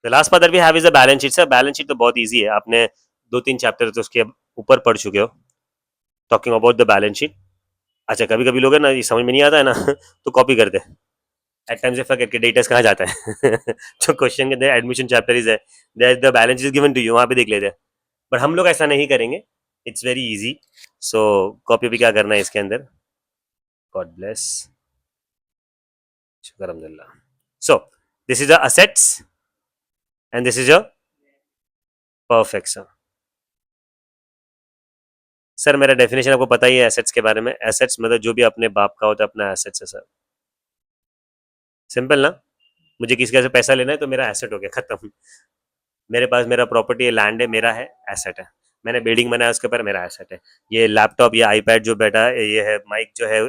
The last part that we have is the balance sheet. Sir balance sheet तो बहुत easy है, आपने 2-3 chapter तो उसके ऊपर पढ़ चुके हो, talking about the balance sheet. अच्छा कभी कभी लोग है ना, ये समझ में नहीं आता है ना तो कॉपी करते हैं एट टाइम्स, फॉरगेट के डेटास कहाँ जाता है जो क्वेश्चन के अंदर एडमिशन चैप्टर इज है, there the balance is given to you, वहां पे देख लेते हैं। बट हम लोग ऐसा नहीं करेंगे, it's very easy. So copy भी क्या करना है इसके अंदर, गॉड ब्लेस, शुक्र अल्हम्दुलिल्लाह। So this is the assets and this is a perfect sum. Sir मेरा डेफिनेशन आपको पता ही है एसेट्स के बारे में, एसेट्स मतलब जो भी अपने बाप का होता है अपना एसेट्स है सर, सिंपल ना। मुझे किसी का से पैसा लेना है तो मेरा एसेट हो गया, खत्म। मेरे पास मेरा प्रॉपर्टी है, लैंड है, मेरा है, एसेट है। मैंने बिल्डिंग बनाया उसके ऊपर, मेरा एसेट है। ये लैपटॉप या आईपैड जो बैठा है, ये है माइक जो है,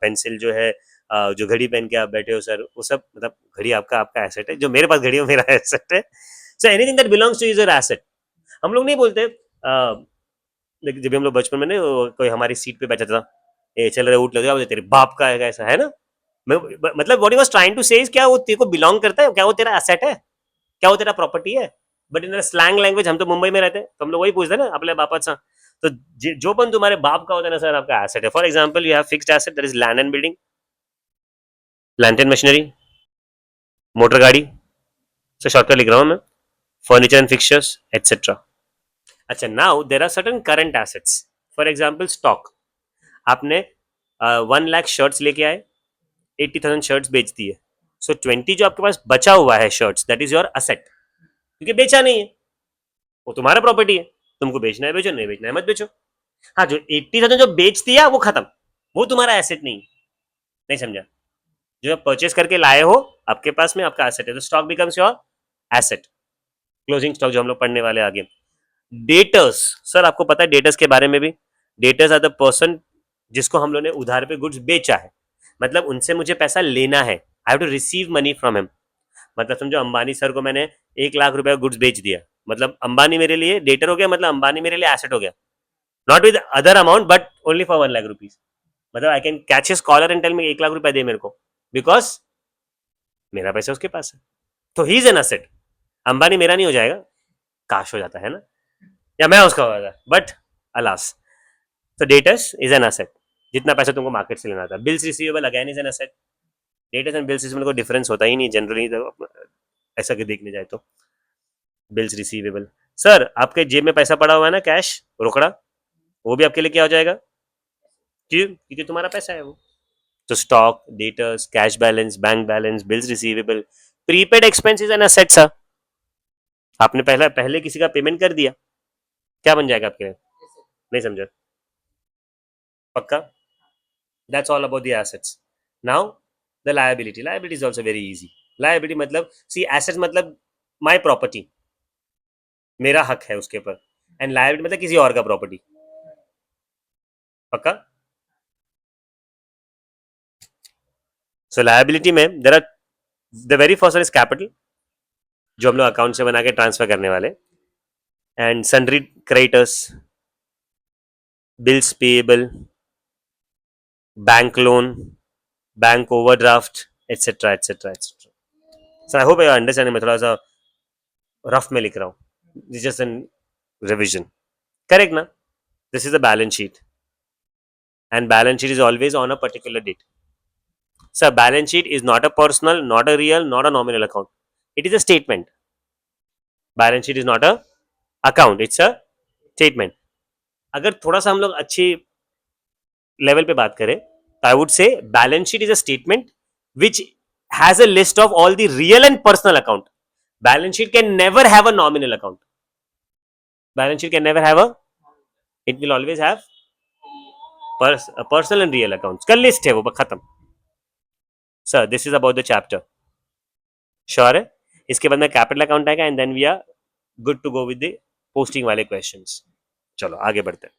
पेंसिल जो है, जो घड़ी पहन के आप बैठे हो सर, वो सब मतलब घड़ी आपका आपका एसेट है, जो मेरे पास घड़ी हो मेरा एसेट है। So anything that belongs two is your asset. हम लोग नहीं बोलते जब भी हम लोग बचपन में नहीं, कोई हमारी सीट पे बैठा था, ए चल रहे उठ लगे, तेरे बाप का है, ऐसा है ना। मतलब what he was trying to say is, क्या वो तेरे को बिलोंग करता है, क्या वो तेरा एसेट है, क्या वो तेरा प्रॉपर्टी है। बट इन स्लैंग लैंग्वेज, हम तो मुंबई में रहते हैं तो हम लोग वही पूछते हैं ना अपने बापाचा। तो जो पण तुम्हारे बाप का होता है ना सर, आपका एसेट है। For example you have fixed asset, that is land and building, plant and machinery, motor गाड़ी, सो शॉर्टकट लिख रहा हूं मैं, फर्नीचर एंड फिक्सचर्स एटसेट्रा। अच्छा now there are certain current assets, for example stock. आपने 1 lakh shirts लेके आए, 80,000 shirts बेच दिए, सो 20 जो आपके पास बचा हुआ है shirts, that is your asset, क्योंकि बेचा नहीं है, वो तुम्हारा प्रॉपर्टी है। तुमको बेचना है बेचो, नहीं बेचना है मत बेचो। हाँ जो 80,000 जो बेच दिया वो खत्म, वो तुम्हारा एसेट नहीं, नहीं समझा। जो परचेस करके लाए हो आपके पास में आपका एसेट है, तो stock becomes your asset. Closing stock जो हम लोग पढ़ने वाले आगे। डेटर्स, सर आपको पता है डेटर्स के बारे में भी, डेटर्स आर द पर्सन जिसको हम लोग ने उधार पे गुड्स बेचा है, मतलब उनसे मुझे पैसा लेना है, I have to receive money from him. मतलब समझो अंबानी सर को मैंने 1 लाख रुपए का गुड्स बेच दिया, मतलब अंबानी मेरे लिए डेटर हो गया, मतलब अंबानी मेरे लिए एसेट हो गया, not with other amount but only for 1 lakh rupees. मतलब I can catch his collar and tell me 1 lakh रुपए दे मेरे को, बिकॉज मेरा पैसा उसके पास है, तो he is an asset. Ambani मेरा नहीं हो जाएगा, काश हो जाता है ना, या मैं उसका हो जाता, बट अलास। तो डेटर्स इज एन एसेट, जितना पैसा तुमको मार्केट से लेना था। Bills receivable again is an asset. Debtors and bills receivable को डिफरेंस होता ही नहीं जनरली, तो ऐसा कि देखने जाए तो बिल्स रिसीवेबल। सर आपके जेब में पैसा पड़ा हुआ है ना, कैश रोकड़ा, वो भी आपके लिए क्या हो जाएगा, क्यों, क्योंकि तुम्हारा पैसा है वो। तो stock, debtors, cash balance, bank balance, bills receivable, prepaid expenses and asset sir. आपने पहले पहले किसी का पेमेंट कर दिया, क्या बन जाएगा आपके, नहीं समझा, पक्का। That's all about the assets. Now the liability, liability is also very easy. Liability मतलब, सी एसेट्स मतलब माय प्रॉपर्टी, मेरा हक है उसके ऊपर, एंड लायबिलिटी मतलब किसी और का प्रॉपर्टी, पक्का। सो लायबिलिटी में there are, the very first one is capital, जो हम लोग अकाउंट से बना के ट्रांसफर करने वाले, and sundry creditors, bills payable, bank loan, bank overdraft etcetera etcetera etcetera. So I hope you understanding, मैं थोड़ा सा रफ में लिख रहा हूँ, जस्ट एन रिविजन, करेक्ट ना। This is the balance sheet, and balance sheet is always on a particular date. Sir balance sheet is not a personal, not a real, not a nominal account, it is a statement. Balance sheet is not a account, it's a statement. अगर थोड़ा सा हम लोग अच्छी level पे बात करें तो I would say balance sheet is a statement which has a list of all the real and personal account. Balance sheet can never have a nominal account, balance sheet can never have a, it will always have personal and real accounts का लिस्ट है, वो खत्म। Sir this is about the chapter, sure है। इसके बाद में capital account आएगा and then we are good to go with the posting वाले क्वेश्चंस। चलो आगे बढ़ते हैं।